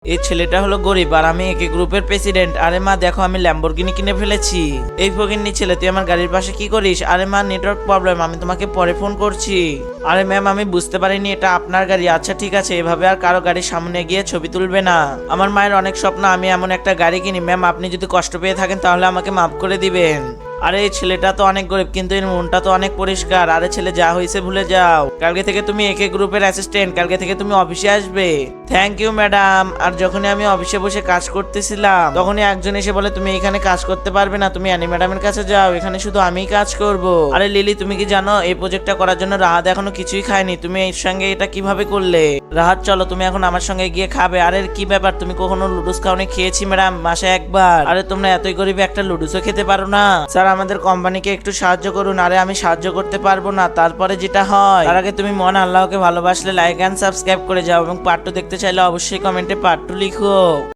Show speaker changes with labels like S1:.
S1: এই ছেলেটা হলো গরিব আর আমি একে গ্রুপের প্রেসিডেন্ট। আরে মা দেখো আমি ল্যাম্বরগিনি কিনে ফেলেছি। এই ফকিন্নি ছেলে তুই আমার গাড়ির পাশে কি করিস? আরে মা নেটওয়ার্ক প্রবলেম, আমি তোমাকে পরে ফোন করছি। আরে ম্যাম আমি বুঝতে পারিনি এটা আপনার গাড়ি। আচ্ছা ঠিক আছে, এভাবে আর কারো গাড়ির সামনে গিয়ে ছবি তুলবে না। আমার মায়ের অনেক স্বপ্ন আমি এমন একটা গাড়ি কিনি। ম্যাম আপনি যদি কষ্ট পেয়ে থাকেন তাহলে আমাকে মাফ করে দিবেন। আরে এই ছেলেটা তো অনেক গরিব কিন্তু এর মনটা তো অনেক পরিষ্কার। আরে ছেলে যা হয়েছে ভুলে যাও, কালকে থেকে তুমি একে গ্রুপের অ্যাসিস্ট্যান্ট, কালকে থেকে তুমি অফিসে আসবে। Thank you madam. আর যখনই আমি অফিসে বসে কাজ করতেছিলাম তখনই একজন এসে বলে তুমি এখানে কাজ করতে পারবে না, তুমি অ্যানি ম্যাডামের কাছে যাও, এখানে শুধু আমিই কাজ করব। আরে লিলি তুমি কি জানো এই প্রজেক্টটা করার জন্য রাহাত এখনো কিছুই খায়নি, তুমি এর সঙ্গে এটা কিভাবে করলে? রাহাত চলো তুমি এখন আমার সঙ্গে গিয়ে খাবে। আরে কি ব্যাপার, তুমি কখনো লুডুস খাওনি? খেয়েছি ম্যাডাম, মাসে একবার। আরে তোমরা এতই গরিব একটা লুডুসও খেতে পারো না? স্যার আমাদের কোম্পানিকে একটু সাহায্য করুন। আরে আমি সাহায্য করতে পারবো না, তারপরে যেটা হয় তার আগে তুমি মন আল্লাহকে ভালোবাসলে লাইক এন্ড সাবস্ক্রাইব করে যাও এবং পার্ট 2 দেখতে চাইলে অবশ্যই কমেন্টে পার্ট 2 লিখো।